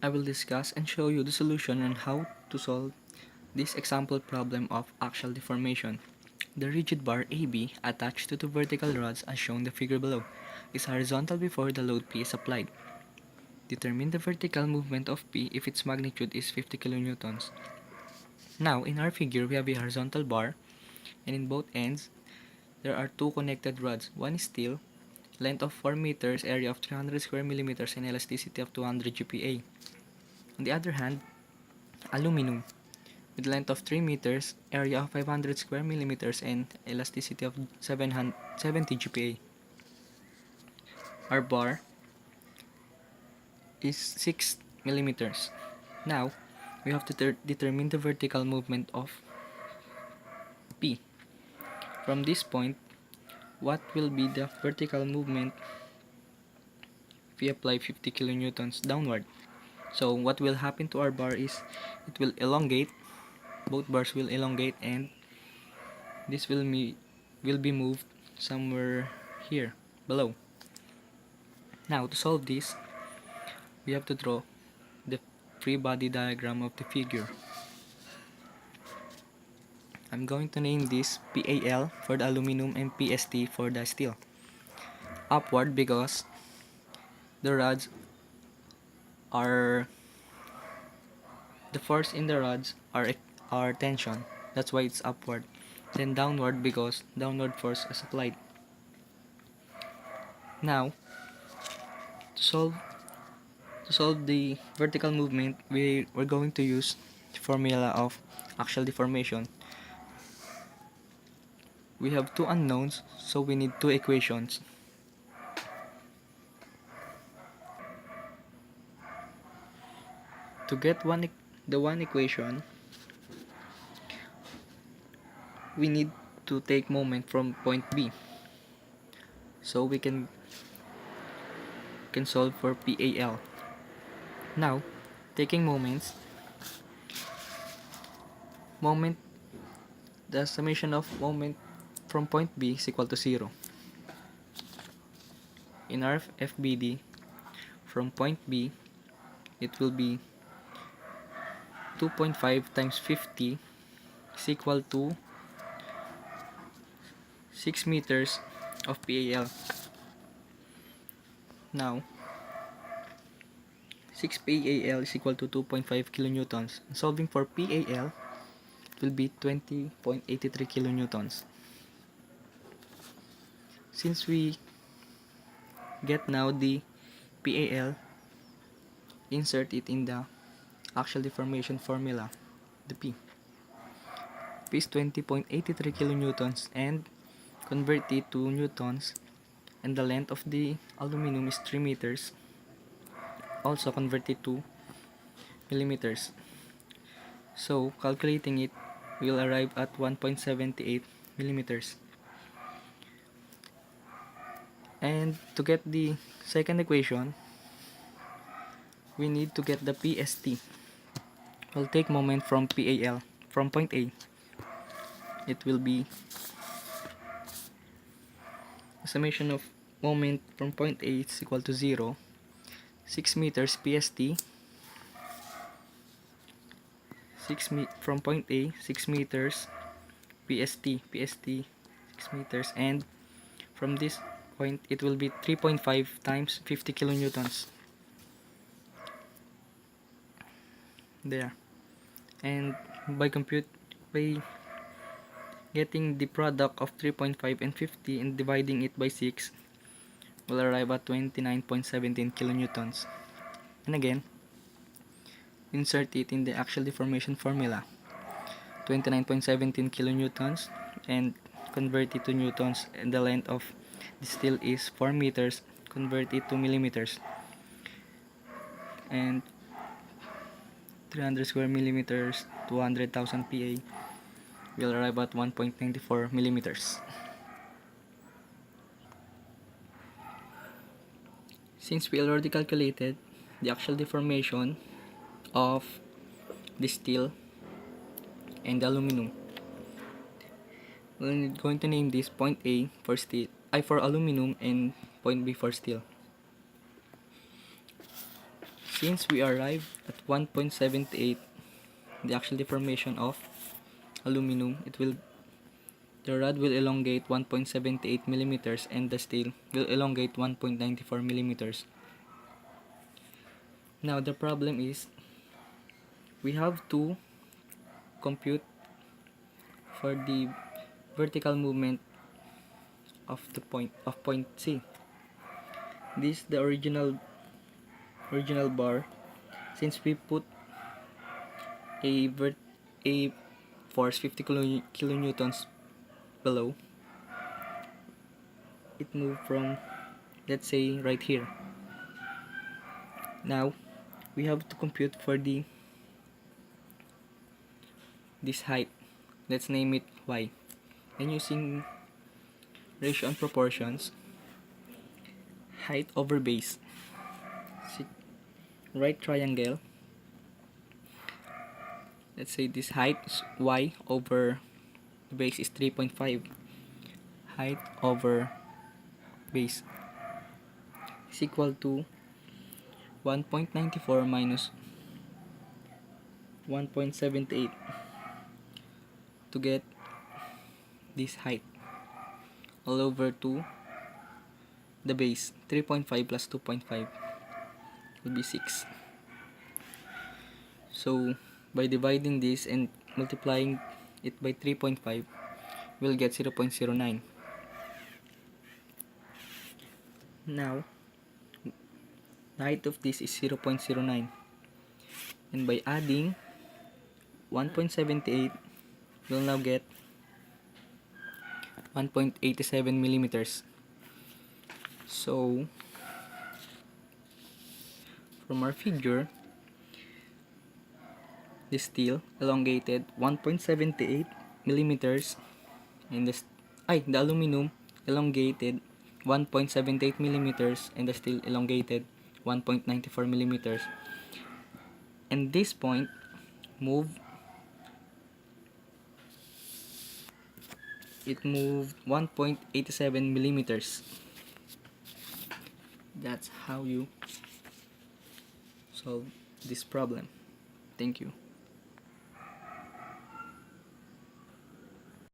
I will discuss and show you the solution on how to solve this example problem of axial deformation. The rigid bar AB attached to two vertical rods as shown in the figure below is horizontal before the load P is applied. Determine the vertical movement of P if its magnitude is 50 kilonewtons. Now, in our figure, we have a horizontal bar, and in both ends, there are two connected rods. One is steel, length of 4 meters, area of 300 square millimeters, and elasticity of 200 GPa. On the other hand, aluminum, with length of 3 meters, area of 500 square millimeters, and elasticity of 770 GPa. Our bar is 6 millimeters. Now, we have to determine the vertical movement of P. From this point, what will be the vertical movement if we apply 50 kilonewtons downward? So what will happen to our bar is it will elongate, both bars will elongate, and this will be moved somewhere here below. Now to solve this, we have to draw the free body diagram of the figure. I'm going to name this PAL for the aluminum and PST for the steel. Upward because the rods are the force in the rods are tension. That's why it's upward. Then downward because downward force is applied. Now, to solve the vertical movement, we're going to use the formula of axial deformation. We have two unknowns, so we need two equations. To get the one equation, we need to take moment from point B. So we can solve for PAL. Now, taking the summation of moment from point B is equal to 0. In our FBD, from point B, it will be 2.5 times 50 is equal to 6 meters of PAL. Now, 6 PAL is equal to 2.5 kilonewtons. Solving for PAL, it will be 20.83 kilonewtons. Since we get now the PAL, insert it in the axial deformation formula, the P. P is 20.83 kilonewtons, and convert it to newtons, and the length of the aluminum is 3 meters, also convert it to millimeters. So calculating it, we will arrive at 1.78 millimeters. And to get the second equation, we need to get the PST. We'll take moment from PAL, from point A. It will be the summation of moment from point A is equal to 0. 6 meters PST. From point A, 6 meters PST, 6 meters, and from this point it will be 3.5 times 50 kilonewtons. There. And by getting the product of 3.5 and 50 and dividing it by 6, we'll arrive at 29.17 kilonewtons. And again, insert it in the axial deformation formula. 29.17 kilonewtons, and convert it to newtons, and the length of the steel is 4 meters, convert it to millimeters, and 300 square millimeters, 200,000 PA, will arrive at 1.94 millimeters. Since we already calculated the axial deformation of the steel and the aluminum, we're going to name this point A for steel, for aluminum, and point B for steel. Since we arrive at 1.78, the axial deformation of aluminum, the rod will elongate 1.78 millimeters and the steel will elongate 1.94 millimeters. Now the problem is we have to compute for the vertical movement of point C. This the original bar. Since we put a force 50 kilonewtons below, it moved from, let's say, right here. Now we have to compute for this height. Let's name it y. And using ratio and proportions, height over base, right triangle, let's say this height y over the base is 3.5. Height over base is equal to 1.94 minus 1.78 to get this height all over to the base. 3.5 plus 2.5 will be 6. So by dividing this and multiplying it by 3.5, we'll get 0.09. Now the height of this is 0.09, and by adding 1.78, we'll now get 1.87 millimeters. So from our figure, the steel elongated 1.78 millimeters and the aluminum elongated 1.78 millimeters and the steel elongated 1.94 millimeters. And this point moved 1.87 millimeters. That's how you solve this problem. Thank you.